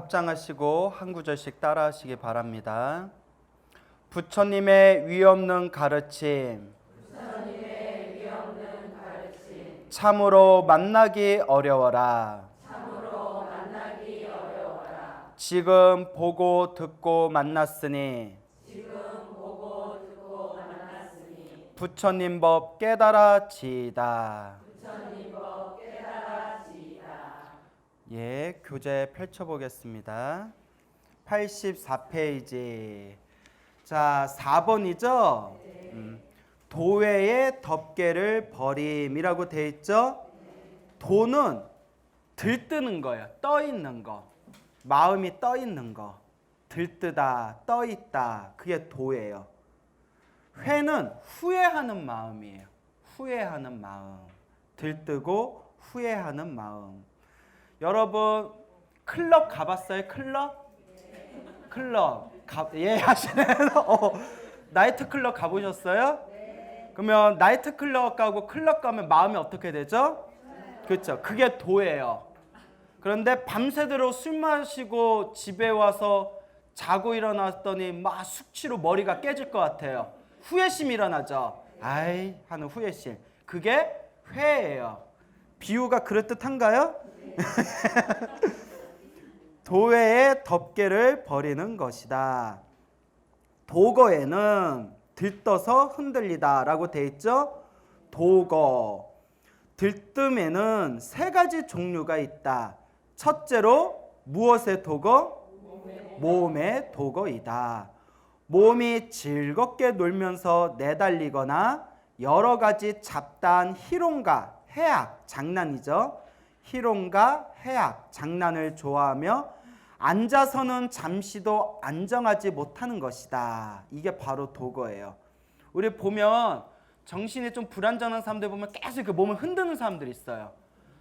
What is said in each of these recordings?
합장하시고 한 구절씩 따라하시기 바랍니다. 부처님의 위없는 가르침, 참으로 만나기 어려워라. 지금 보고 듣고 만났으니 부처님 법 깨달아지이다. 예, 교재 펼쳐보겠습니다. 84페이지. 자, 4번이죠? 도외의 덮개를 버림이라고 돼 있죠? 도는 들뜨는 거예요. 떠 있는 거. 마음이 떠 있는 거. 들뜨다, 떠 있다. 그게 도예요. 회는 후회하는 마음이에요. 후회하는 마음. 들뜨고 후회하는 마음. 여러분 클럽 가봤어요? 클럽? 클럽 예 하시네요. 나이트 클럽 가보셨어요? 그러면 나이트 클럽 가고 클럽 가면 마음이 어떻게 되죠? 그렇죠. 그게 도예요. 그런데 밤새도록 술 마시고 집에 와서 자고 일어났더니 막 숙취로 머리가 깨질 것 같아요. 후회심이 일어나죠. 아이 하는 후회심. 그게 회예요. 비유가 그럴듯한가요? 도외의 덮개를 버리는 것이다. 도거에는 들떠서 흔들리다 라고 되어 있죠. 도거. 들뜸에는 세 가지 종류가 있다. 첫째로 무엇의 도거? 몸의 도거이다. 몸이 즐겁게 놀면서 내달리거나 여러 가지 잡다한 희롱과 해악, 장난이죠. 희롱과 해악, 장난을 좋아하며 앉아서는 잠시도 안정하지 못하는 것이다. 이게 바로 도거예요. 우리 보면 정신이 좀 불안정한 사람들 보면 계속 그 몸을 흔드는 사람들이 있어요.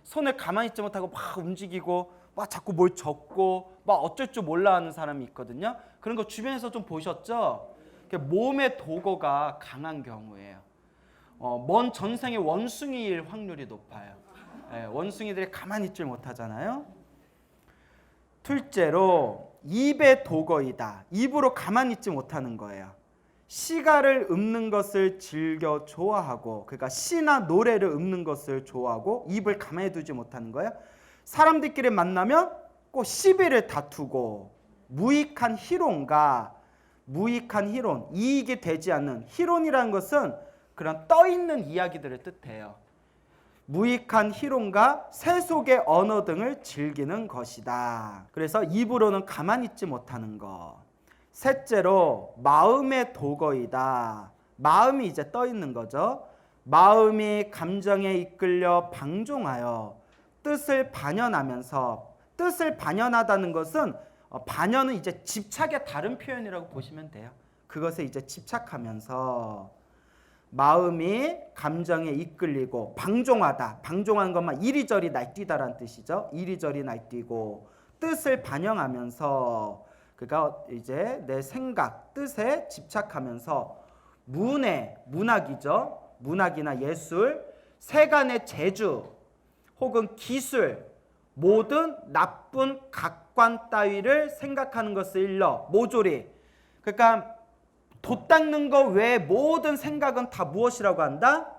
손을 가만히 있지 못하고 막 움직이고 막 자꾸 뭘 적고 막 어쩔 줄 몰라 하는 사람이 있거든요. 그런 거 주변에서 좀 보셨죠? 몸의 도거가 강한 경우예요. 먼 전생의 원숭이일 확률이 높아요. 예, 원숭이들이 가만히 있질 못하잖아요. 둘째로 입의 도거이다. 입으로 가만히 있지 못하는 거예요. 시가를 읊는 것을 즐겨 좋아하고, 그러니까 시나 노래를 읊는 것을 좋아하고 입을 가만히 두지 못하는 거예요. 사람들끼리 만나면 꼭 시비를 다투고 무익한 희론과 무익한 희론, 이익이 되지 않는 희론이라는 것은 그런 떠있는 이야기들을 뜻해요. 무익한 희론과 세속의 언어 등을 즐기는 것이다. 그래서 입으로는 가만히 있지 못하는 것. 셋째로 마음의 도거이다. 마음이 이제 떠 있는 거죠. 마음이 감정에 이끌려 방종하여 뜻을 반연하면서, 뜻을 반연하다는 것은 반연은 이제 집착의 다른 표현이라고 보시면 돼요. 그것에 이제 집착하면서 마음이 감정에 이끌리고 방종하다. 방종하는 것만 이리저리 날뛰다라는 뜻이죠. 이리저리 날뛰고 뜻을 반영하면서, 그러니까 이제 내 생각, 뜻에 집착하면서 문학이죠. 문학이나 예술, 세간의 재주 혹은 기술, 모든 나쁜 각관 따위를 생각하는 것을 일러 모조리. 그러니까 돛 닦는 거 외에 모든 생각은 다 무엇이라고 한다?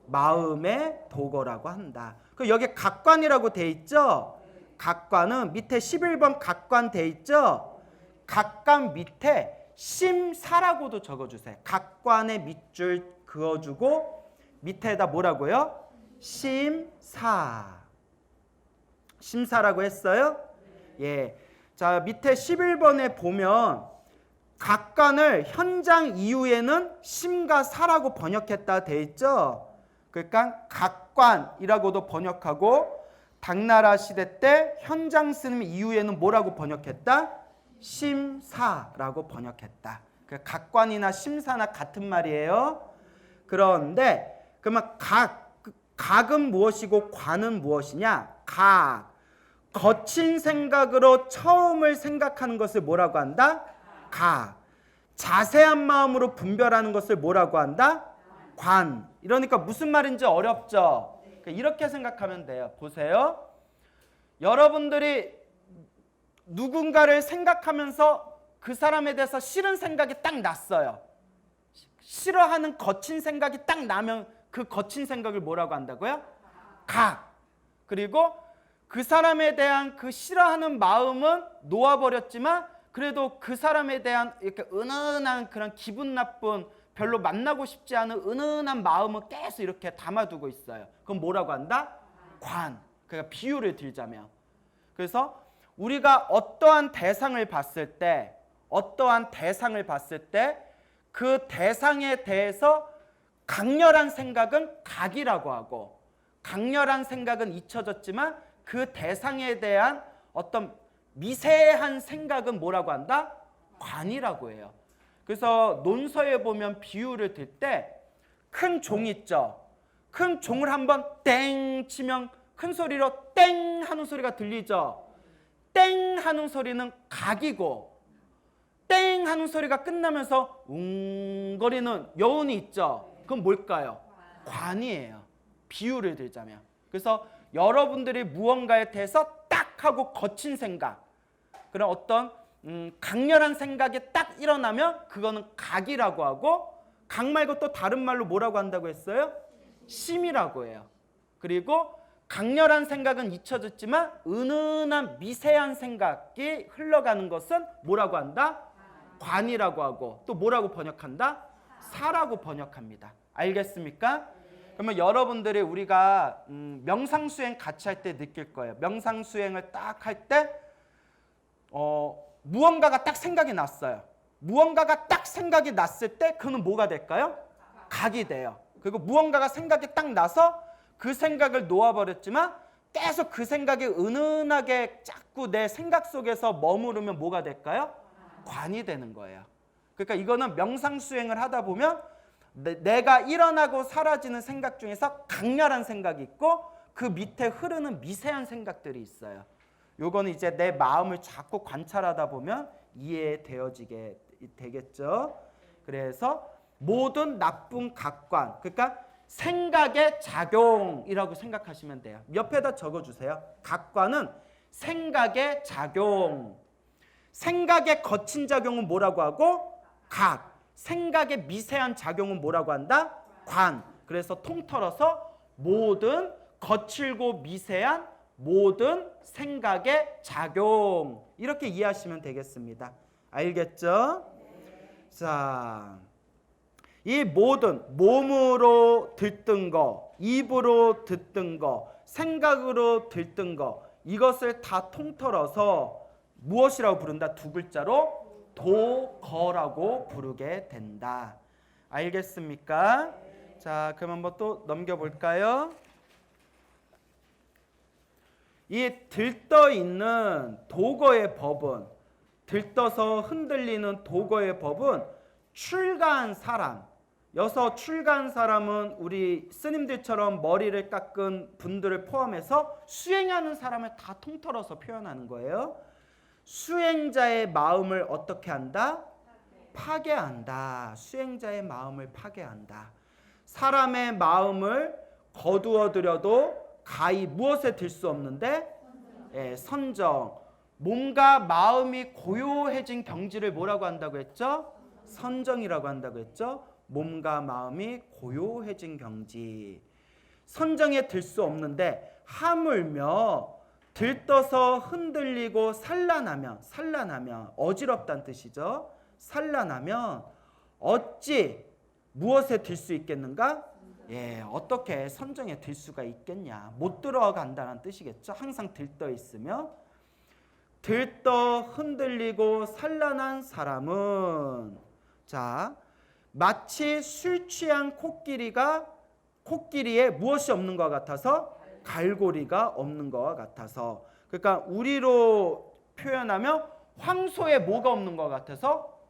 마음의 도거라고 한다. 그 여기 각관이라고 돼 있죠? 각관은 밑에 11번 각관 돼 있죠? 각관 밑에 심사라고도 적어주세요. 각관에 밑줄 그어주고 밑에다 뭐라고요? 심사. 심사라고 했어요? 예. 자, 밑에 11번에 보면 각관을 현장 이후에는 심과 사라고 번역했다 돼 있죠. 그러니까 각관이라고도 번역하고 당나라 시대 때 현장 쓰는 이후에는 뭐라고 번역했다? 심사라고 번역했다. 각관이나 심사나 같은 말이에요. 그런데 그러면 각은 무엇이고 관은 무엇이냐? 각, 거친 생각으로 처음을 생각하는 것을 뭐라고 한다? 각. 자세한 마음으로 분별하는 것을 뭐라고 한다? 관. 이러니까 무슨 말인지 어렵죠? 이렇게 생각하면 돼요. 보세요. 여러분들이 누군가를 생각하면서 그 사람에 대해서 싫은 생각이 딱 났어요. 싫어하는 거친 생각이 딱 나면 그 거친 생각을 뭐라고 한다고요? 각. 그리고 그 사람에 대한 그 싫어하는 마음은 놓아버렸지만 그래도 그 사람에 대한 이렇게 은은한 그런 기분 나쁜 별로 만나고 싶지 않은 은은한 마음은 계속 이렇게 담아두고 있어요. 그럼 뭐라고 한다? 관. 그러니까 비유를 들자면. 그래서 우리가 어떠한 대상을 봤을 때 그 대상에 대해서 강렬한 생각은 각이라고 하고 강렬한 생각은 잊혀졌지만 그 대상에 대한 어떤 미세한 생각은 뭐라고 한다? 관이라고 해요. 그래서 논서에 보면 비유를 들 때 큰 종 있죠. 큰 종을 한번 땡 치면 큰 소리로 땡 하는 소리가 들리죠. 땡 하는 소리는 각이고 땡 하는 소리가 끝나면서 웅거리는 여운이 있죠. 그건 뭘까요? 관이에요. 비유를 들자면. 그래서 여러분들이 무언가에 대해서 딱 하고 거친 생각, 그런 어떤 강렬한 생각이 딱 일어나면 그거는 각이라고 하고 각 말고 또 다른 말로 뭐라고 한다고 했어요? 심이라고 해요. 그리고 강렬한 생각은 잊혀졌지만 은은한 미세한 생각이 흘러가는 것은 뭐라고 한다? 관이라고 하고 또 뭐라고 번역한다? 사라고 번역합니다. 알겠습니까? 그러면 여러분들이 우리가 명상수행 같이 할 때 느낄 거예요. 명상수행을 딱 할 때 무언가가 딱 생각이 났어요. 무언가가 딱 생각이 났을 때 그는 뭐가 될까요? 각이 돼요. 그리고 무언가가 생각이 딱 나서 그 생각을 놓아버렸지만 계속 그 생각이 은은하게 자꾸 내 생각 속에서 머무르면 뭐가 될까요? 관이 되는 거예요. 그러니까 이거는 명상수행을 하다 보면 내가 일어나고 사라지는 생각 중에서 강렬한 생각이 있고 그 밑에 흐르는 미세한 생각들이 있어요. 요거는 이제 내 마음을 자꾸 관찰하다 보면 이해되어지게 되겠죠. 그래서 모든 나쁜 각관, 그러니까 생각의 작용이라고 생각하시면 돼요. 옆에다 적어주세요. 각관은 생각의 작용. 생각의 거친 작용은 뭐라고 하고? 각. 생각의 미세한 작용은 뭐라고 한다? 관. 그래서 통틀어서 모든 거칠고 미세한 모든 생각의 작용. 이렇게 이해하시면 되겠습니다. 알겠죠? 자, 이 모든 몸으로 들뜬 거, 입으로 듣던 거, 생각으로 들뜬 거 이것을 다 통틀어서 무엇이라고 부른다? 두 글자로 도거라고 부르게 된다. 알겠습니까? 자, 그럼 한번 또 넘겨볼까요? 이 들떠 있는 도거의 법은, 들떠서 흔들리는 도거의 법은 출가한 사람, 여서 출가한 사람은 우리 스님들처럼 머리를 깎은 분들을 포함해서 수행하는 사람을 다 통틀어서 표현하는 거예요. 수행자의 마음을 어떻게 한다? 파괴한다. 수행자의 마음을 파괴한다. 사람의 마음을 거두어들여도 가히 무엇에 들 수 없는데 선정. 몸과 마음이 고요해진 경지를 뭐라고 한다고 했죠? 선정이라고 한다고 했죠? 몸과 마음이 고요해진 경지. 선정에 들 수 없는데 하물며 들떠서 흔들리고 산란하면 어지럽다는 뜻이죠. 산란하면 어찌 무엇에 들 수 있겠는가? 어떻게 선정에 들 수가 있겠냐? 못 들어간다는 뜻이겠죠. 항상 들떠 있으면. 들떠 흔들리고 산란한 사람은 자, 마치 술 취한 코끼리에 무엇이 없는 것 같아서 갈고리가 없는 것과 같아서, 그러니까 우리로 표현하면 황소에 뭐가 없는 것 같아서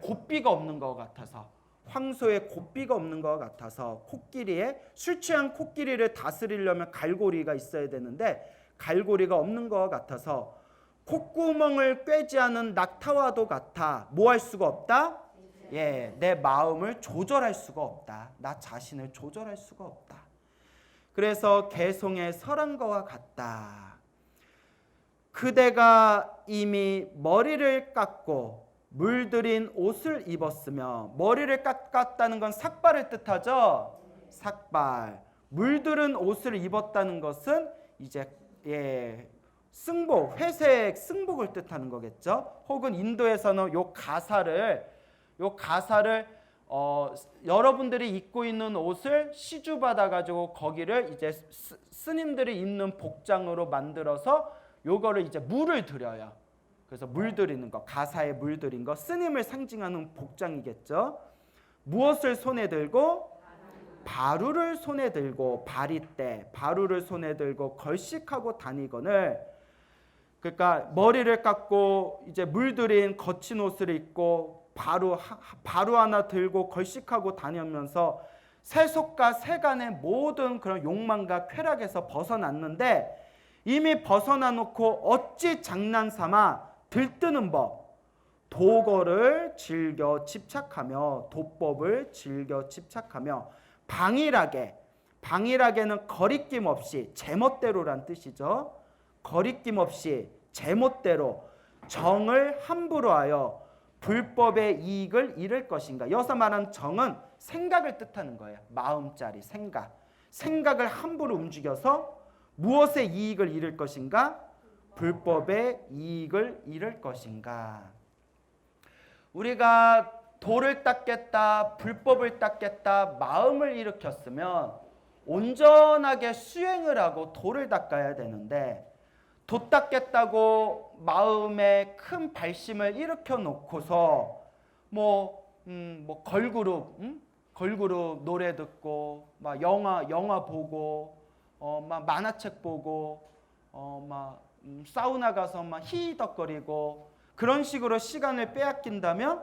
곱비가 없는 것 같아서, 황소에 곱비가 없는 것 같아서 술 취한 코끼리를 다스리려면 갈고리가 있어야 되는데 갈고리가 없는 것 같아서 콧구멍을 꿰지 않은 낙타와도 같아. 뭐 할 수가 없다? 내 마음을 조절할 수가 없다. 나 자신을 조절할 수가 없다. 그래서 개송에 설한 것과 같다. 그대가 이미 머리를 깎고 물들인 옷을 입었으며, 머리를 깎았다는 건 삭발을 뜻하죠. 삭발. 물들은 옷을 입었다는 것은 이제 승복, 회색 승복을 뜻하는 거겠죠. 혹은 인도에서는 요 가사를 여러분들이 입고 있는 옷을 시주 받아 가지고 거기를 이제 스님들이 입는 복장으로 만들어서 요거를 이제 물을 들여요. 그래서 물 들이는 거, 가사에 물 들인 거, 스님을 상징하는 복장이겠죠. 무엇을 손에 들고? 바루를 손에 들고, 바리떼, 바루를 손에 들고 걸식하고 다니거늘. 그러니까 머리를 깎고 이제 물들인 거친 옷을 입고 바루 하나 들고 걸식하고 다니면서 세속과 세간의 모든 그런 욕망과 쾌락에서 벗어났는데, 이미 벗어나 놓고 어찌 장난삼아 들뜨는 법, 도거를 즐겨 집착하며, 도법을 즐겨 집착하며, 방일하게는 거리낌 없이, 제멋대로란 뜻이죠. 거리낌 없이 제멋대로 정을 함부로 하여 불법의 이익을 잃을 것인가. 여기서 말한 정은 생각을 뜻하는 거예요. 마음짜리 생각을 함부로 움직여서 무엇의 이익을 잃을 것인가? 불법의 이익을 잃을 것인가. 우리가 도를 닦겠다, 불법을 닦겠다 마음을 일으켰으면 온전하게 수행을 하고 도를 닦아야 되는데, 도 닦겠다고 마음에 큰 발심을 일으켜 놓고서 걸그룹 노래 듣고 막 영화 보고 막 만화책 보고 사우나 가서 막 히덕거리고 그런 식으로 시간을 빼앗긴다면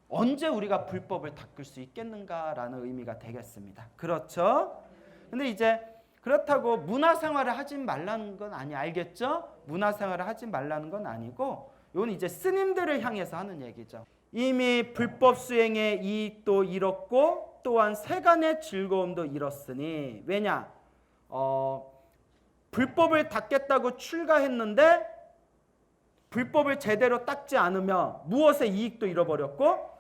언제 우리가 불법을 닦을 수 있겠는가라는 의미가 되겠습니다. 그렇죠? 근데 이제 그렇다고 문화생활을 하지 말라는 건 아니, 알겠죠? 문화생활을 하지 말라는 건 아니고, 이건 이제 스님들을 향해서 하는 얘기죠. 이미 불법 수행의 이익도 잃었고 또한 세간의 즐거움도 잃었으니, 왜냐? 불법을 닦겠다고 출가했는데 불법을 제대로 닦지 않으면 무엇의 이익도 잃어버렸고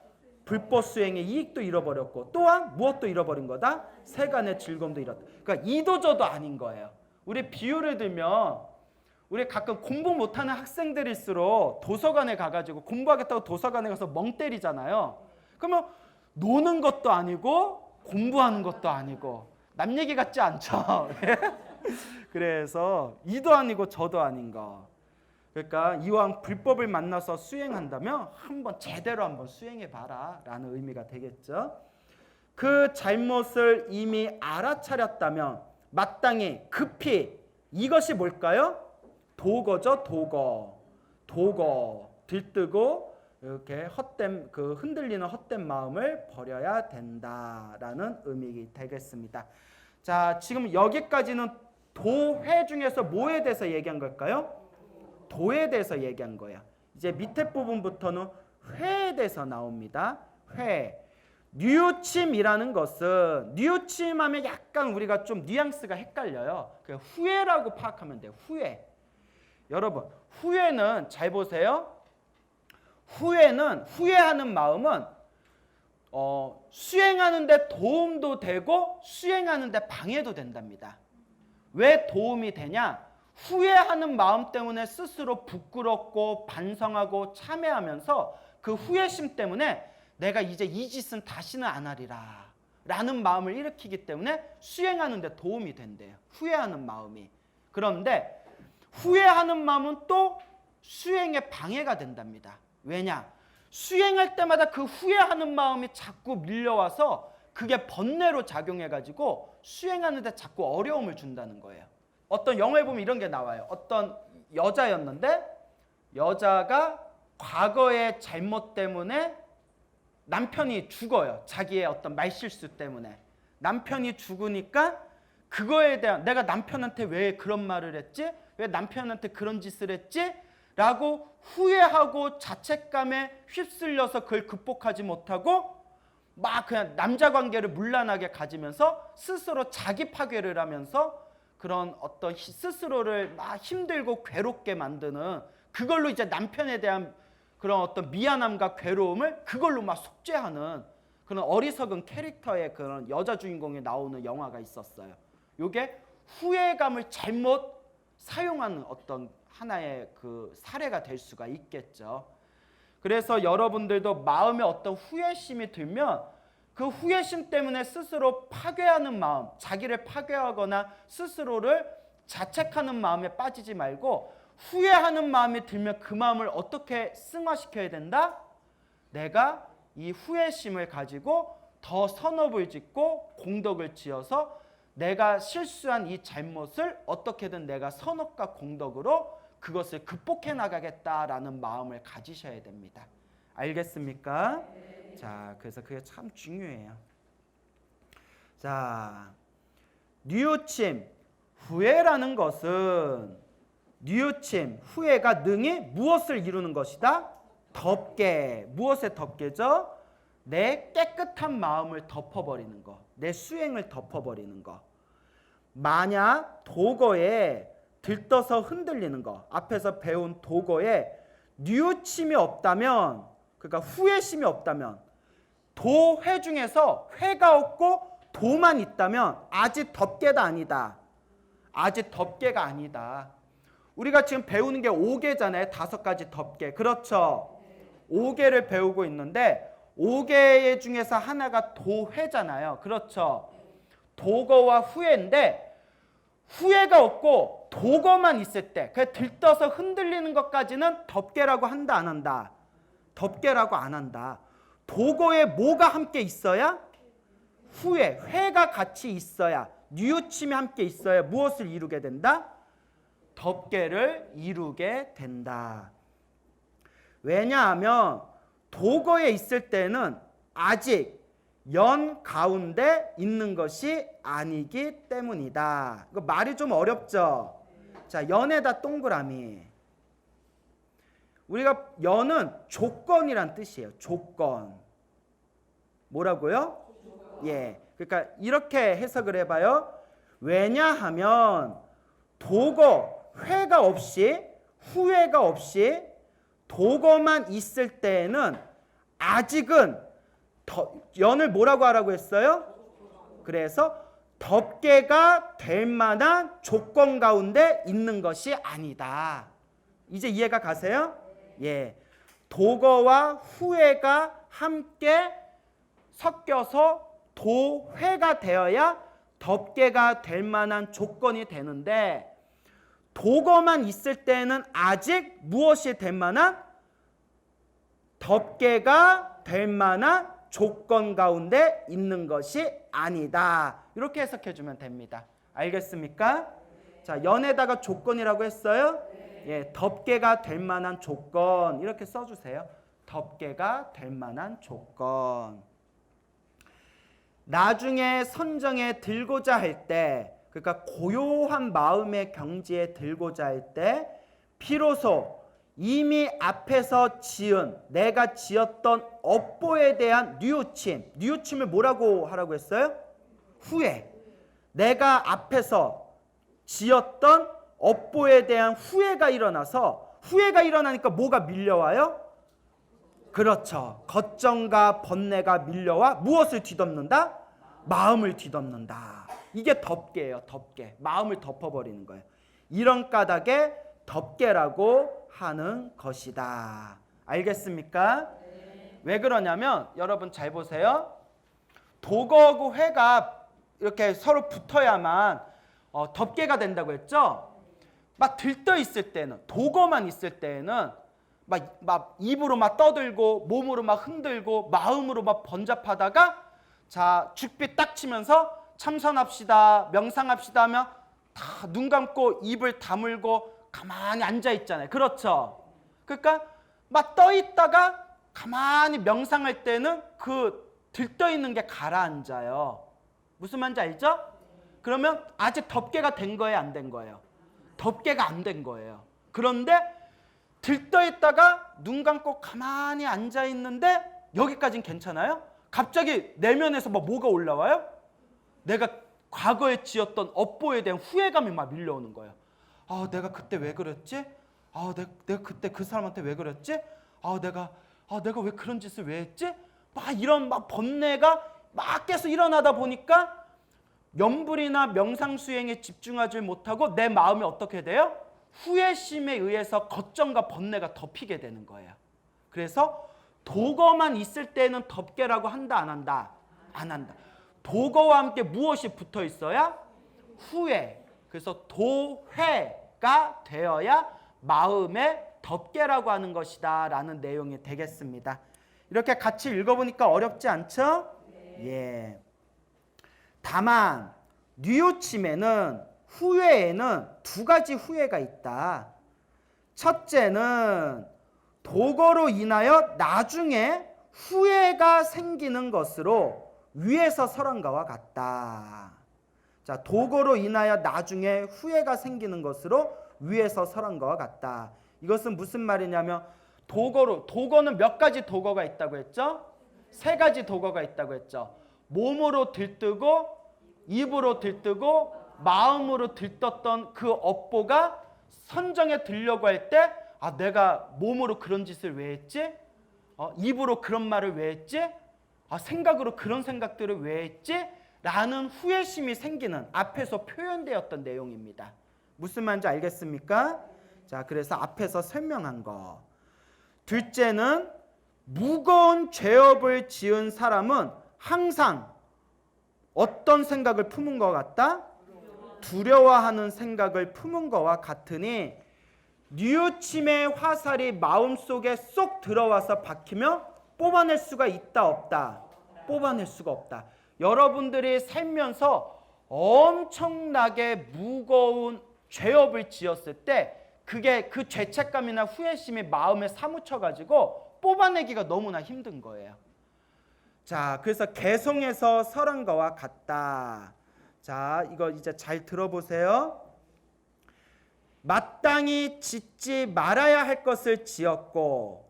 불법 수행의 이익도 잃어버렸고, 또한 무엇도 잃어버린 거다? 세간의 즐거움도 잃었다. 그러니까 이도저도 아닌 거예요. 우리 비유를 들면, 우리 가끔 공부 못하는 학생들일수록 도서관에 가가지고 공부하겠다고 도서관에 가서 멍 때리잖아요. 그러면 노는 것도 아니고 공부하는 것도 아니고 남 얘기 같지 않죠? 그래서 이도 아니고 저도 아닌 거. 그러니까 이왕 불법을 만나서 수행한다면 제대로 한번 수행해 봐라 라는 의미가 되겠죠. 그 잘못을 이미 알아차렸다면 마땅히 급히, 이것이 뭘까요? 도거죠. 도거 들뜨고 이렇게 흔들리는 헛된 마음을 버려야 된다라는 의미가 되겠습니다. 자, 지금 여기까지는 도회 중에서 뭐에 대해서 얘기한 걸까요? 도에 대해서 얘기한 거야. 이제 밑에 부분부터는 회에 대해서 나옵니다. 회. 뉘우침이라는 것은, 뉘우침하면 약간 우리가 좀 뉘앙스가 헷갈려요. 그 후회라고 파악하면 돼요. 후회. 여러분, 후회는 잘 보세요. 후회하는 마음은 수행하는데 도움도 되고 수행하는데 방해도 된답니다. 왜 도움이 되냐? 후회하는 마음 때문에 스스로 부끄럽고 반성하고 참회하면서 그 후회심 때문에 내가 이제 이 짓은 다시는 안 하리라 라는 마음을 일으키기 때문에 수행하는 데 도움이 된대요. 후회하는 마음이. 그런데 후회하는 마음은 또 수행에 방해가 된답니다. 왜냐? 수행할 때마다 그 후회하는 마음이 자꾸 밀려와서 그게 번뇌로 작용해가지고 수행하는 데 자꾸 어려움을 준다는 거예요. 어떤 영화에 보면 이런 게 나와요. 어떤 여자였는데 여자가 과거의 잘못 때문에 남편이 죽어요. 자기의 어떤 말실수 때문에. 남편이 죽으니까 그거에 대한, 내가 남편한테 왜 그런 말을 했지? 왜 남편한테 그런 짓을 했지? 라고 후회하고 자책감에 휩쓸려서 그걸 극복하지 못하고 막 그냥 남자 관계를 문란하게 가지면서 스스로 자기 파괴를 하면서 그런 어떤 스스로를 막 힘들고 괴롭게 만드는, 그걸로 이제 남편에 대한 그런 어떤 미안함과 괴로움을 그걸로 막 속죄하는 그런 어리석은 캐릭터의 그런 여자 주인공이 나오는 영화가 있었어요. 요게 후회감을 잘못 사용하는 어떤 하나의 그 사례가 될 수가 있겠죠. 그래서 여러분들도 마음에 어떤 후회심이 들면 그 후회심 때문에 스스로 파괴하는 마음, 자기를 파괴하거나 스스로를 자책하는 마음에 빠지지 말고, 후회하는 마음이 들면 그 마음을 어떻게 승화시켜야 된다? 내가 이 후회심을 가지고 더 선업을 짓고 공덕을 지어서 내가 실수한 이 잘못을 어떻게든 내가 선업과 공덕으로 그것을 극복해 나가겠다라는 마음을 가지셔야 됩니다. 알겠습니까? 자, 그래서 그게 참 중요해요. 자, 뉘우침, 후회라는 것은, 뉘우침, 후회가 능히 무엇을 이루는 것이다? 덮개. 무엇에 덮개죠? 내 깨끗한 마음을 덮어버리는 것, 내 수행을 덮어버리는 것. 만약 도거에 들떠서 흔들리는 것, 앞에서 배운 도거에 뉘우침이 없다면, 그러니까 후회심이 없다면, 도회 중에서 회가 없고 도만 있다면 아직 덮개가 아니다. 아직 덮개가 아니다. 우리가 지금 배우는 게 5개잖아요. 5가지 덮개. 그렇죠. 5개를 배우고 있는데 5개 중에서 하나가 도회잖아요. 그렇죠. 도거와 후회인데, 후회가 없고 도거만 있을 때, 그 들떠서 흔들리는 것까지는 덮개라고 한다, 안 한다? 덮개라고 안 한다. 도거에 뭐가 함께 있어야? 후회, 회가 같이 있어야, 뉘우침이 함께 있어야 무엇을 이루게 된다? 덮개를 이루게 된다. 왜냐하면 도거에 있을 때는 아직 연 가운데 있는 것이 아니기 때문이다. 이거 말이 좀 어렵죠? 자, 연에다 동그라미. 우리가 연은 조건이란 뜻이에요. 조건. 뭐라고요? 예. 그러니까 이렇게 해석을 해봐요. 왜냐하면 도거, 회가 없이, 후회가 없이 도거만 있을 때에는 아직은 연을 뭐라고 하라고 했어요? 그래서 덮개가 될 만한 조건 가운데 있는 것이 아니다. 이제 이해가 가세요? 예. 도거와 후회가 함께 섞여서 도회가 되어야 덮개가 될 만한 조건이 되는데, 도거만 있을 때는 아직 무엇이 될 만한? 덮개가 될 만한 조건 가운데 있는 것이 아니다. 이렇게 해석해 주면 됩니다. 알겠습니까? 자, 연에다가 조건이라고 했어요? 예, 덮개가 될 만한 조건, 이렇게 써주세요. 덮개가 될 만한 조건. 나중에 선정에 들고자 할 때, 그러니까 고요한 마음의 경지에 들고자 할 때 비로소 이미 앞에서 지은, 내가 지었던 업보에 대한 뉘우침, 뉘우침을 뭐라고 하라고 했어요? 후회. 내가 앞에서 지었던 업보에 대한 후회가 일어나서, 후회가 일어나니까 뭐가 밀려와요? 그렇죠. 걱정과 번뇌가 밀려와 무엇을 뒤덮는다? 마음을 뒤덮는다. 이게 덮개예요. 덮개. 마음을 덮어버리는 거예요. 이런 까닭에 덮개라고 하는 것이다. 알겠습니까? 왜 그러냐면 여러분 잘 보세요. 도거하고 회가 이렇게 서로 붙어야만 덮개가 된다고 했죠? 막 들떠 있을 때는, 도거만 있을 때는 막 입으로 막 떠들고 몸으로 막 흔들고 마음으로 막 번잡하다가, 자, 죽빛 딱 치면서 참선합시다, 명상합시다 하면 다 눈 감고 입을 다물고 가만히 앉아 있잖아요. 그렇죠? 그러니까 막 떠 있다가 가만히 명상할 때는 그 들떠 있는 게 가라앉아요. 무슨 말인지 알죠? 그러면 아직 덮개가 된 거예요, 안 된 거예요? 덮개가 안 된 거예요. 그런데 들떠 있다가 눈 감고 가만히 앉아 있는데 여기까지는 괜찮아요? 갑자기 내면에서 막 뭐가 올라와요? 내가 과거에 지었던 업보에 대한 후회감이 막 밀려오는 거예요. 아, 내가 그때 왜 그랬지? 아, 내가 그때 그 사람한테 왜 그랬지? 내가 왜 그런 짓을 왜 했지? 막 이런 막 번뇌가 막 계속 일어나다 보니까 염불이나 명상 수행에 집중하지 못하고 내 마음이 어떻게 돼요? 후회심에 의해서 걱정과 번뇌가 덮이게 되는 거예요. 그래서 도거만 있을 때는 덮개라고 한다, 안 한다? 안 한다. 도거와 함께 무엇이 붙어 있어야? 후회. 그래서 도회가 되어야 마음의 덮개라고 하는 것이다 라는 내용이 되겠습니다. 이렇게 같이 읽어보니까 어렵지 않죠? 예. 다만 뉘우침에는 후회에는 두 가지 후회가 있다. 첫째는 도거로 인하여 나중에 후회가 생기는 것으로 위에서 설한 것과 같다. 자, 도거로 인하여 나중에 후회가 생기는 것으로 위에서 설한 것과 같다. 이것은 무슨 말이냐면 도거는 몇 가지 도거가 있다고 했죠? 세 가지 도거가 있다고 했죠. 몸으로 들뜨고 입으로 들뜨고 마음으로 들떴던 그 업보가 선정에 들려고 할 때 내가 몸으로 그런 짓을 왜 했지? 입으로 그런 말을 왜 했지? 생각으로 그런 생각들을 왜 했지? 라는 후회심이 생기는 앞에서 표현되었던 내용입니다. 무슨 말인지 알겠습니까? 자, 그래서 앞에서 설명한 거. 둘째는 무거운 죄업을 지은 사람은 항상 어떤 생각을 품은 것 같다? 두려워하는 생각을 품은 것과 같으니 뉘우침의 화살이 마음속에 쏙 들어와서 박히며 뽑아낼 수가 있다 없다? 뽑아낼 수가 없다. 여러분들이 살면서 엄청나게 무거운 죄업을 지었을 때 그게 그 죄책감이나 후회심이 마음에 사무쳐가지고 뽑아내기가 너무나 힘든 거예요. 자, 그래서 개송에서 설한 것과 같다. 자, 이거 이제 잘 들어보세요. 마땅히 짓지 말아야 할 것을 지었고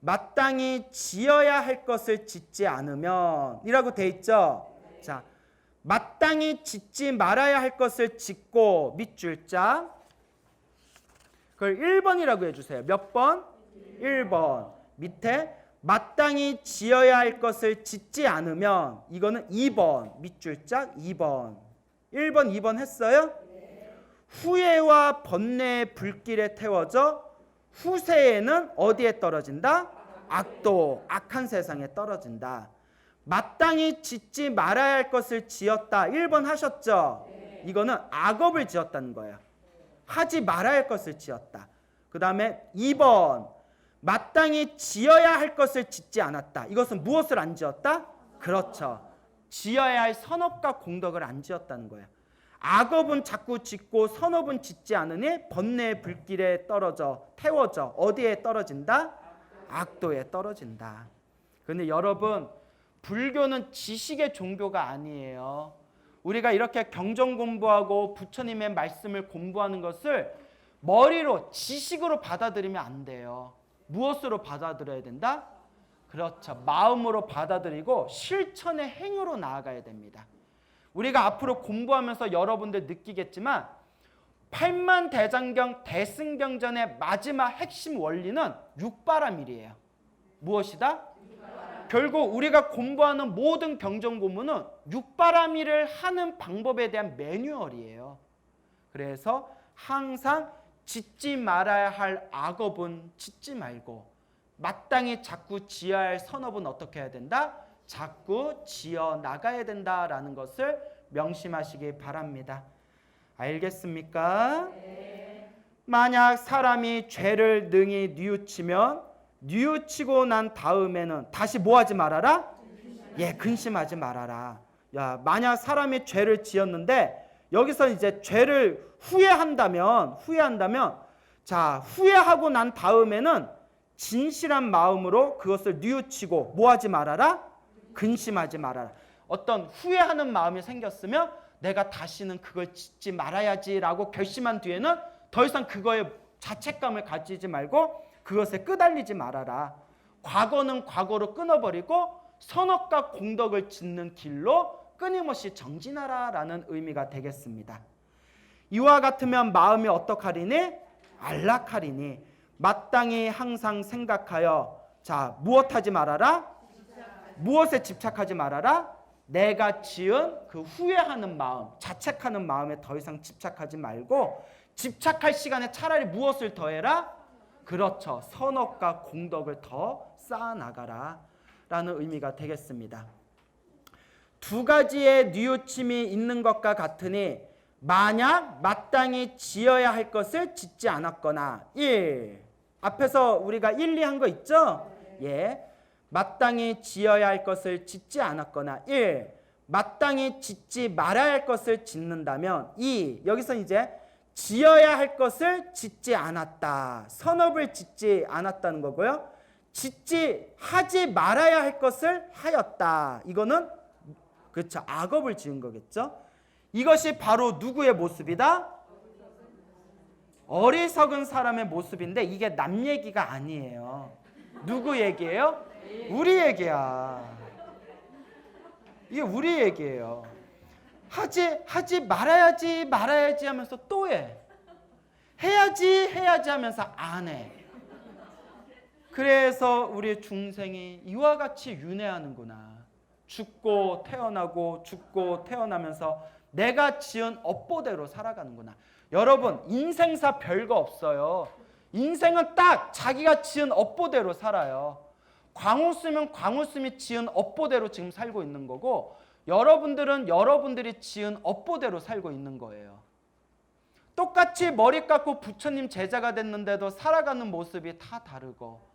마땅히 지어야 할 것을 짓지 않으면 이라고 돼 있죠. 자, 마땅히 짓지 말아야 할 것을 짓고 밑줄자 그걸 1번이라고 해주세요. 몇 번? 1번. 밑에 마땅히 지어야 할 것을 짓지 않으면 이거는 2번. 밑줄짝 2번. 1번, 2번 했어요? 후회와 번뇌의 불길에 태워져 후세에는 어디에 떨어진다? 악도, 악한 세상에 떨어진다. 마땅히 짓지 말아야 할 것을 지었다. 1번 하셨죠? 이거는 악업을 지었다는 거예요. 하지 말아야 할 것을 지었다. 그 다음에 2번 마땅히 지어야 할 것을 짓지 않았다. 이것은 무엇을 안 지었다? 그렇죠. 지어야 할 선업과 공덕을 안 지었다는 거예요. 악업은 자꾸 짓고 선업은 짓지 않으니 번뇌의 불길에 떨어져 태워져 어디에 떨어진다? 악도에 떨어진다. 그런데 여러분 불교는 지식의 종교가 아니에요. 우리가 이렇게 경전 공부하고 부처님의 말씀을 공부하는 것을 머리로 지식으로 받아들이면 안 돼요. 무엇으로 받아들여야 된다? 그렇죠. 마음으로 받아들이고 실천의 행으로 나아가야 됩니다. 우리가 앞으로 공부하면서 여러분들 느끼겠지만 팔만대장경 대승경전의 마지막 핵심 원리는 육바라밀이에요. 무엇이다? 결국 우리가 공부하는 모든 경전 공부는 육바라밀을 하는 방법에 대한 매뉴얼이에요. 그래서 항상 짓지 말아야 할 악업은 짓지 말고 마땅히 자꾸 지어야 할 선업은 어떻게 해야 된다? 자꾸 지어 나가야 된다라는 것을 명심하시기 바랍니다. 알겠습니까? 네. 만약 사람이 죄를 능히 뉘우치면 뉘우치고 난 다음에는 다시 뭐 하지 말아라? 근심하지 말아라. 야, 만약 사람이 죄를 지었는데 여기서 이제 죄를 후회한다면 자, 후회하고 난 다음에는 진실한 마음으로 그것을 뉘우치고 뭐 하지 말아라? 근심하지 말아라. 어떤 후회하는 마음이 생겼으면 내가 다시는 그걸 짓지 말아야지라고 결심한 뒤에는 더 이상 그거에 자책감을 가지지 말고 그것에 끄달리지 말아라. 과거는 과거로 끊어버리고 선업과 공덕을 짓는 길로 끊임없이 정진하라라는 의미가 되겠습니다. 이와 같으면 마음이 어떡하리니? 안락하리니. 마땅히 항상 생각하여 자 무엇하지 말아라? 무엇에 집착하지 말아라? 내가 지은 그 후회하는 마음, 자책하는 마음에 더 이상 집착하지 말고 집착할 시간에 차라리 무엇을 더해라? 그렇죠. 선업과 공덕을 더 쌓아나가라 라는 의미가 되겠습니다. 두 가지의 뉘우침이 있는 것과 같으니 만약 마땅히 지어야 할 것을 짓지 않았거나 1. 앞에서 우리가 1, 2 한 거 있죠? 예. 마땅히 지어야 할 것을 짓지 않았거나 1. 마땅히 짓지 말아야 할 것을 짓는다면 2. 여기서 이제 지어야 할 것을 짓지 않았다. 선업을 짓지 않았다는 거고요. 하지 말아야 할 것을 하였다. 이거는 그렇죠. 악업을 지은 거겠죠. 이것이 바로 누구의 모습이다? 어리석은 사람의 모습인데 이게 남 얘기가 아니에요. 누구 얘기예요? 우리 얘기야. 이게 우리 얘기예요. 하지 말아야지 하면서 또 해. 해야지 하면서 안 해. 그래서 우리 중생이 이와 같이 윤회하는구나. 죽고 태어나면서 내가 지은 업보대로 살아가는구나. 여러분 인생사 별거 없어요. 인생은 딱 자기가 지은 업보대로 살아요. 광우스면 광우스미 지은 업보대로 지금 살고 있는 거고 여러분들은 여러분들이 지은 업보대로 살고 있는 거예요. 똑같이 머리 깎고 부처님 제자가 됐는데도 살아가는 모습이 다 다르고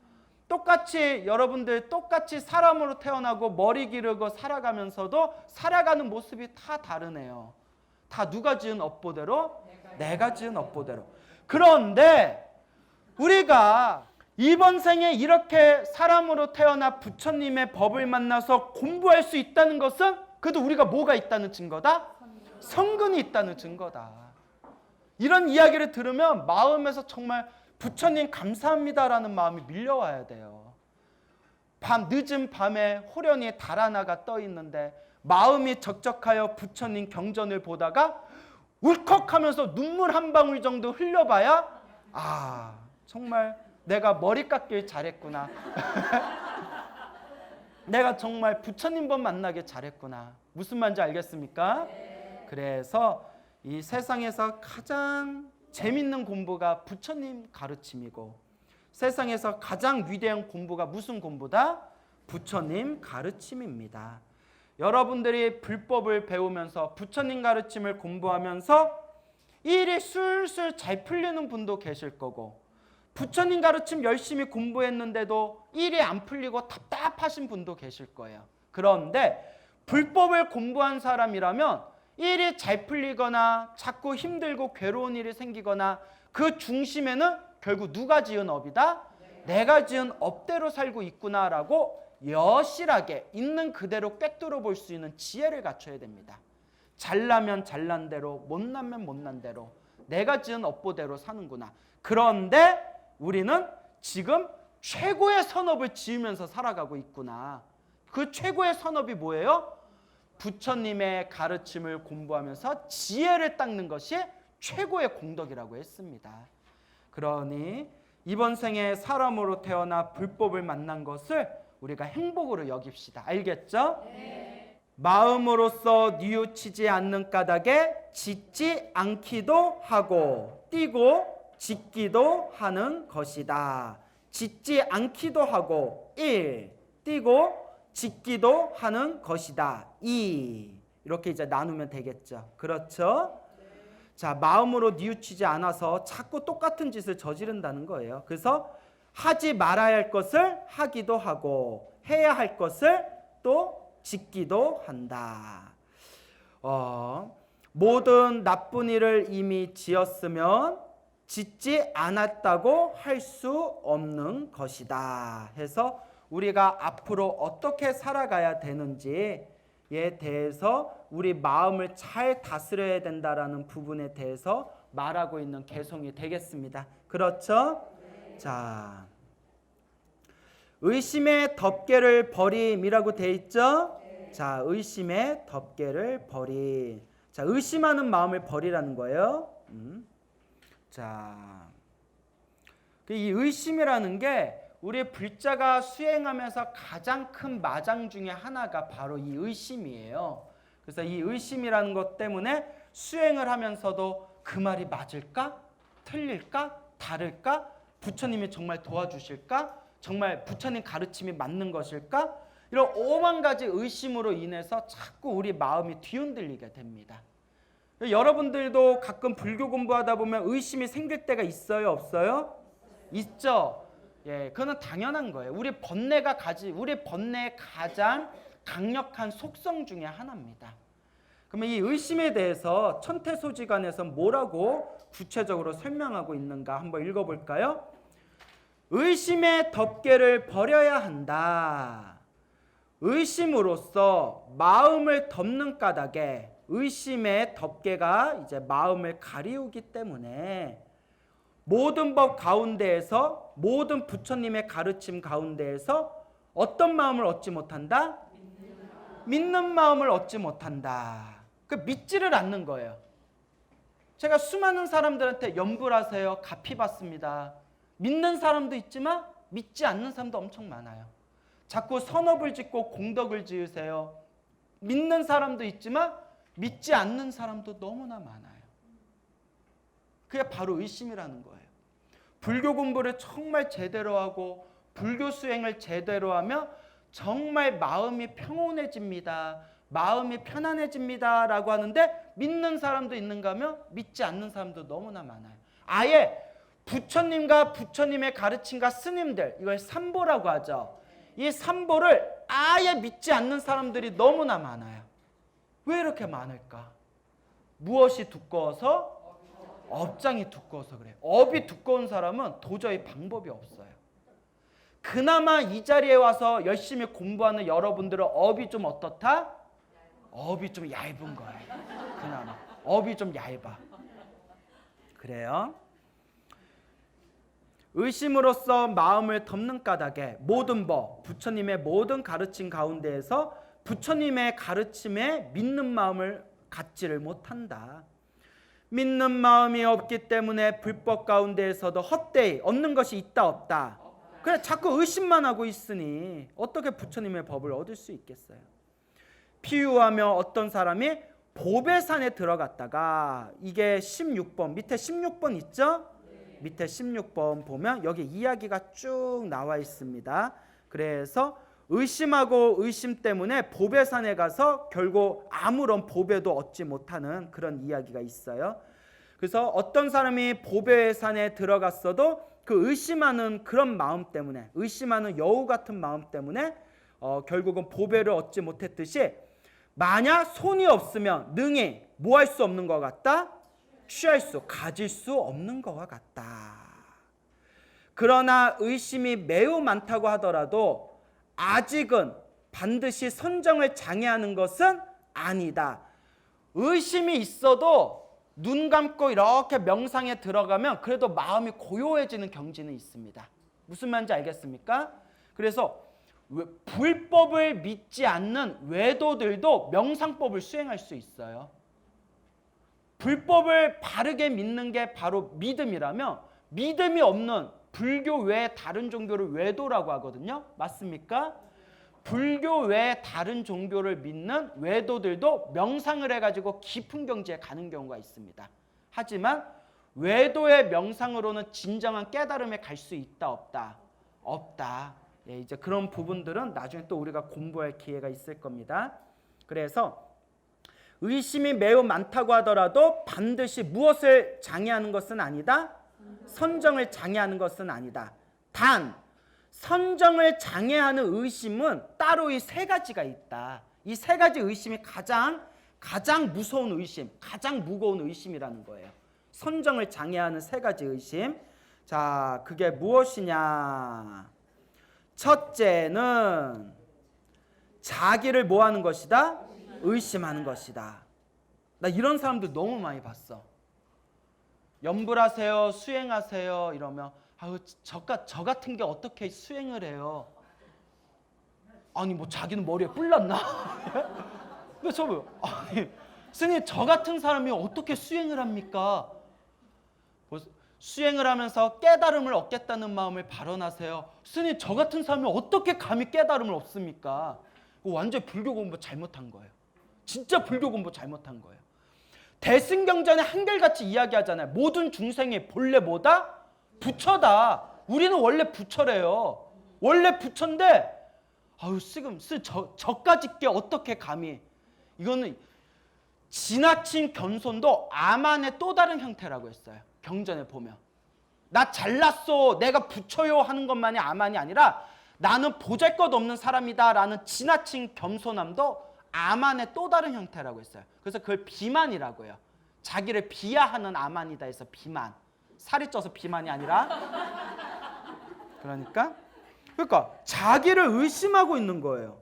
똑같이 여러분들 똑같이 사람으로 태어나고 머리 기르고 살아가면서도 살아가는 모습이 다 다르네요. 다 누가 지은 업보대로? 내가 지은 업보대로. 그런데 우리가 이번 생에 이렇게 사람으로 태어나 부처님의 법을 만나서 공부할 수 있다는 것은 그래도 우리가 뭐가 있다는 증거다? 성근이 있다는 증거다. 이런 이야기를 들으면 마음에서 정말 부처님 감사합니다라는 마음이 밀려와야 돼요. 늦은 밤에 호련히 달 하나가 떠 있는데 마음이 적적하여 부처님 경전을 보다가 울컥하면서 눈물 한 방울 정도 흘려봐야 정말 내가 머리 깎길 잘했구나. 내가 정말 부처님 법 만나길 잘했구나. 무슨 말인지 알겠습니까? 그래서 이 세상에서 가장 재밌는 공부가 부처님 가르침이고 세상에서 가장 위대한 공부가 무슨 공부다? 부처님 가르침입니다. 여러분들이 불법을 배우면서 부처님 가르침을 공부하면서 일이 술술 잘 풀리는 분도 계실 거고 부처님 가르침 열심히 공부했는데도 일이 안 풀리고 답답하신 분도 계실 거예요. 그런데 불법을 공부한 사람이라면 일이 잘 풀리거나 자꾸 힘들고 괴로운 일이 생기거나 그 중심에는 결국 누가 지은 업이다? 내가 지은 업대로 살고 있구나라고 여실하게 있는 그대로 꿰뚫어 볼 수 있는 지혜를 갖춰야 됩니다. 잘나면 잘난 대로, 못나면 못난 대로 내가 지은 업보대로 사는구나. 그런데 우리는 지금 최고의 선업을 지으면서 살아가고 있구나. 그 최고의 선업이 뭐예요? 부처님의 가르침을 공부하면서 지혜를 닦는 것이 최고의 공덕이라고 했습니다. 그러니 이번 생에 사람으로 태어나 불법을 만난 것을 우리가 행복으로 여깁시다. 알겠죠? 네. 마음으로서 뉘우치지 않는 까닭에 짓지 않기도 하고 뛰고 짓기도 하는 것이다. 짓지 않기도 하고 1. 뛰고 짓기도 하는 것이다. 2. 이렇게 이제 나누면 되겠죠. 그렇죠? 자, 마음으로 뉘우치지 않아서 자꾸 똑같은 짓을 저지른다는 거예요. 그래서 하지 말아야 할 것을 하기도 하고 해야 할 것을 또 짓기도 한다. 모든 나쁜 일을 이미 지었으면 짓지 않았다고 할 수 없는 것이다. 해서 우리가 앞으로 어떻게 살아가야 되는지에 대해서 우리 마음을 잘 다스려야 된다라는 부분에 대해서 말하고 있는 개송이 되겠습니다. 그렇죠? 자, 의심의 덮개를 버림이라고 돼 있죠? 자, 의심의 덮개를 버리. 자, 의심하는 마음을 버리라는 거예요. 자, 이 의심이라는 게 우리 불자가 수행하면서 가장 큰 마장 중에 하나가 바로 이 의심이에요. 그래서 이 의심이라는 것 때문에 수행을 하면서도 그 말이 맞을까? 틀릴까? 다를까? 부처님이 정말 도와주실까? 정말 부처님 가르침이 맞는 것일까? 이런 오만 가지 의심으로 인해서 자꾸 우리 마음이 뒤흔들리게 됩니다. 여러분들도 가끔 불교 공부하다 보면 의심이 생길 때가 있어요, 없어요? 있죠. 예, 그거는 당연한 거예요. 우리 번뇌의 가장 강력한 속성 중에 하나입니다. 그러면 이 의심에 대해서 천태소지관에서 뭐라고 구체적으로 설명하고 있는가 한번 읽어볼까요? 의심의 덮개를 버려야 한다. 의심으로써 마음을 덮는 까닭에 의심의 덮개가 이제 마음을 가리우기 때문에 모든 법 가운데에서 모든 부처님의 가르침 가운데에서 어떤 마음을 얻지 못한다? 믿는 마음을 얻지 못한다. 그 믿지를 않는 거예요. 제가 수많은 사람들한테 염불하세요, 가피 받습니다. 믿는 사람도 있지만 믿지 않는 사람도 엄청 많아요. 자꾸 선업을 짓고 공덕을 지으세요. 믿는 사람도 있지만 믿지 않는 사람도 너무나 많아요. 그게 바로 의심이라는 거예요. 불교 공부를 정말 제대로 하고 불교 수행을 제대로 하며 정말 마음이 평온해집니다. 마음이 편안해집니다 라고 하는데 믿는 사람도 있는가 하면 믿지 않는 사람도 너무나 많아요. 아예 부처님과 부처님의 가르침과 스님들, 이걸 삼보라고 하죠. 이 삼보를 아예 믿지 않는 사람들이 너무나 많아요. 왜 이렇게 많을까? 무엇이 두꺼워서? 업장이 두꺼워서 그래요. 업이 두꺼운 사람은 도저히 방법이 없어요. 그나마 이 자리에 와서 열심히 공부하는 여러분들은 업이 좀 어떻다? 업이 좀 얇은 거예요. 그나마 업이 좀 얇아. 그래요. 의심으로써 마음을 덮는 까닭에 모든 법, 부처님의 모든 가르침 가운데에서 부처님의 가르침에 믿는 마음을 갖지를 못한다. 믿는 마음이 없기 때문에 불법 가운데에서도 헛되이 얻는 것이 있다 없다. 그래 자꾸 의심만 하고 있으니 어떻게 부처님의 법을 얻을 수 있겠어요? 피유하며 어떤 사람이 보배산에 들어갔다가 이게 16번 밑에 16번 있죠? 밑에 16번 보면 여기 이야기가 쭉 나와 있습니다. 그래서 의심하고 의심 때문에 보배산에 가서 결국 아무런 보배도 얻지 못하는 그런 이야기가 있어요. 그래서 어떤 사람이 보배산에 들어갔어도 그 의심하는 그런 마음 때문에, 의심하는 여우 같은 마음 때문에 결국은 보배를 얻지 못했듯이 만약 손이 없으면 능히 뭐 할 수 없는 것 같다? 가질 수 없는 것과 같다. 그러나 의심이 매우 많다고 하더라도 아직은 반드시 선정을 장애하는 것은 아니다. 의심이 있어도 눈 감고 이렇게 명상에 들어가면 그래도 마음이 고요해지는 경지는 있습니다. 무슨 말인지 알겠습니까? 그래서 불법을 믿지 않는 외도들도 명상법을 수행할 수 있어요. 불법을 바르게 믿는 게 바로 믿음이라면 믿음이 없는 불교 외 다른 종교를 외도라고 하거든요. 맞습니까? 불교 외 다른 종교를 믿는 외도들도 명상을 해가지고 깊은 경지에 가는 경우가 있습니다. 하지만 외도의 명상으로는 진정한 깨달음에 갈 수 있다 없다? 없다. 예, 이제 그런 부분들은 나중에 또 우리가 공부할 기회가 있을 겁니다. 그래서 의심이 매우 많다고 하더라도 반드시 무엇을 장애하는 것은 아니다. 선정을 장애하는 것은 아니다. 단 선정을 장애하는 의심은 따로 이 세 가지가 있다. 이 세 가지 의심이 가장 무서운 의심, 가장 무거운 의심이라는 거예요. 선정을 장애하는 세 가지 의심. 자, 그게 무엇이냐? 첫째는 자기를 뭐 하는 것이다? 의심하는 것이다. 나 이런 사람들 너무 많이 봤어. 염불하세요, 수행하세요 이러면 아우 저 같은 게 어떻게 수행을 해요? 아니 뭐 자기는 머리에 뿔났나? 근데 저 뭐요? 아니 스님 저 같은 사람이 어떻게 수행을 합니까? 수행을 하면서 깨달음을 얻겠다는 마음을 발언하세요. 스님 저 같은 사람이 어떻게 감히 깨달음을 얻습니까? 완전히 불교 공부 잘못한 거예요. 진짜 불교 공부 잘못한 거예요. 대승경전에 한결같이 이야기하잖아요. 모든 중생의 본래 뭐다? 부처다. 우리는 원래 부처래요. 원래 부처인데 아유 지금 저까지 게 어떻게 감히. 이거는 지나친 겸손도 암안의 또 다른 형태라고 했어요. 경전에 보면 나 잘났어 내가 부처요 하는 것만이 암안이 아니라 나는 보잘것없는 사람이다 라는 지나친 겸손함도 암안의 또 다른 형태라고 했어요. 그래서 그걸 비만이라고 해요. 자기를 비하하는 암안이다 해서 비만. 살이 쪄서 비만이 아니라 그러니까 자기를 의심하고 있는 거예요.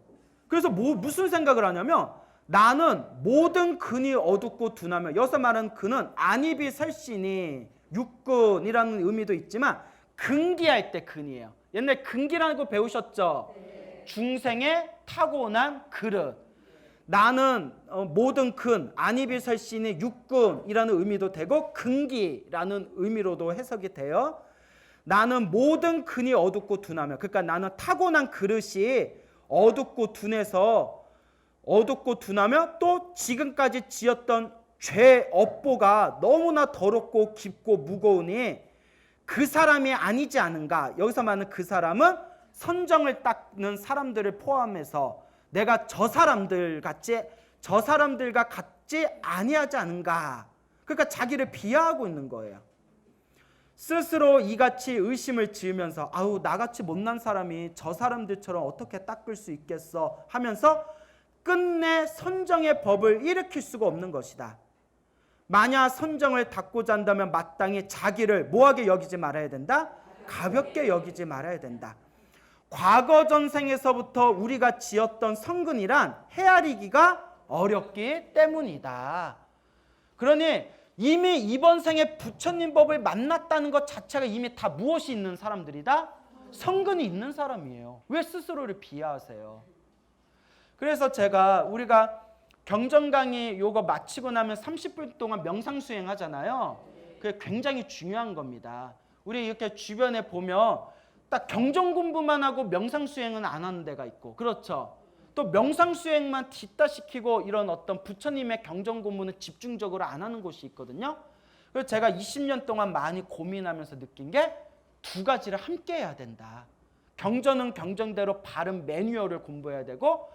그래서 무슨 생각을 하냐면 나는 모든 근이 어둡고 둔하며, 여기서 말하는 근은 안입이 설신이 육근이라는 의미도 있지만 근기할 때 근이에요. 옛날 근기라는 거 배우셨죠? 중생의 타고난 그릇. 나는 모든 근, 안입이 설신이 육근이라는 의미도 되고 근기라는 의미로도 해석이 돼요. 나는 모든 근이 어둡고 둔하며, 그러니까 나는 타고난 그릇이 어둡고 둔하며 또 지금까지 지었던 죄 업보가 너무나 더럽고 깊고 무거우니 그 사람이 아니지 않은가. 여기서 말하는 그 사람은 선정을 닦는 사람들을 포함해서 내가 저 사람들과 같지 아니하지 않은가. 그러니까 자기를 비하하고 있는 거예요. 스스로 이같이 의심을 지으면서 아우 나같이 못난 사람이 저 사람들처럼 어떻게 닦을 수 있겠어 하면서 끝내 선정의 법을 일으킬 수가 없는 것이다. 만약 선정을 닦고자 한다면 마땅히 자기를 뭐하게 여기지 말아야 된다? 가볍게 여기지 말아야 된다. 과거 전생에서부터 우리가 지었던 성근이란 헤아리기가 어렵기 때문이다. 그러니 이미 이번 생에 부처님 법을 만났다는 것 자체가 이미 다 무엇이 있는 사람들이다? 성근이 있는 사람이에요. 왜 스스로를 비하하세요? 그래서 우리가 경전 강의 요거 마치고 나면 30분 동안 명상 수행 하잖아요. 그게 굉장히 중요한 겁니다. 우리 이렇게 주변에 보면 딱 경전 공부만 하고 명상 수행은 안 하는 데가 있고, 그렇죠? 또 명상 수행만 뒷다시키고 이런 어떤 부처님의 경전 공부는 집중적으로 안 하는 곳이 있거든요. 그래서 제가 20년 동안 많이 고민하면서 느낀 게 두 가지를 함께 해야 된다. 경전은 경전대로 바른 매뉴얼을 공부해야 되고,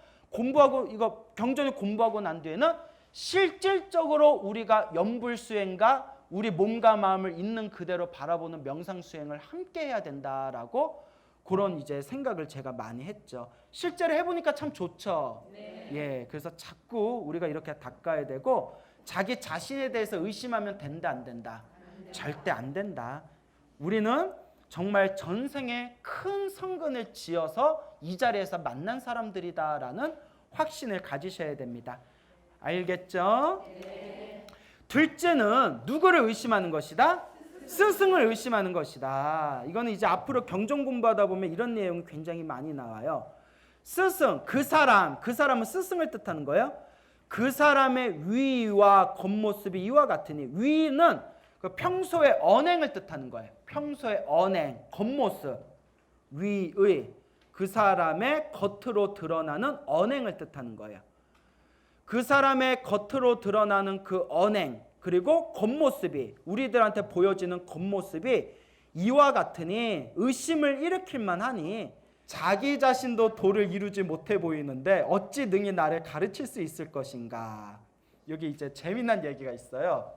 이거 경전을 공부하고 난 뒤에는 실질적으로 우리가 염불수행과 우리 몸과 마음을 있는 그대로 바라보는 명상수행을 함께 해야 된다라고 그런 이제 생각을 제가 많이 했죠. 실제로 해보니까 참 좋죠. 네. 예, 그래서 자꾸 우리가 이렇게 닦아야 되고, 자기 자신에 대해서 의심하면 된다 안 된다? 절대 안 된다. 우리는 정말 전생에 큰 성근을 지어서 이 자리에서 만난 사람들이다라는 확신을 가지셔야 됩니다. 알겠죠? 네. 둘째는 누구를 의심하는 것이다? 스승을 의심하는 것이다. 이거는 이제 앞으로 경전 공부하다 보면 이런 내용이 굉장히 많이 나와요. 스승, 그 사람은 스승을 뜻하는 거예요. 그 사람의 위와 겉모습이 이와 같으니, 위는 그 평소의 언행을 뜻하는 거예요. 평소의 언행, 겉모습, 위의, 그 사람의 겉으로 드러나는 언행을 뜻하는 거예요. 그 사람의 겉으로 드러나는 그 언행, 그리고 겉모습이, 우리들한테 보여지는 겉모습이 이와 같으니 의심을 일으킬 만하니 자기 자신도 도를 이루지 못해 보이는데 어찌 능히 나를 가르칠 수 있을 것인가. 여기 이제 재미난 얘기가 있어요.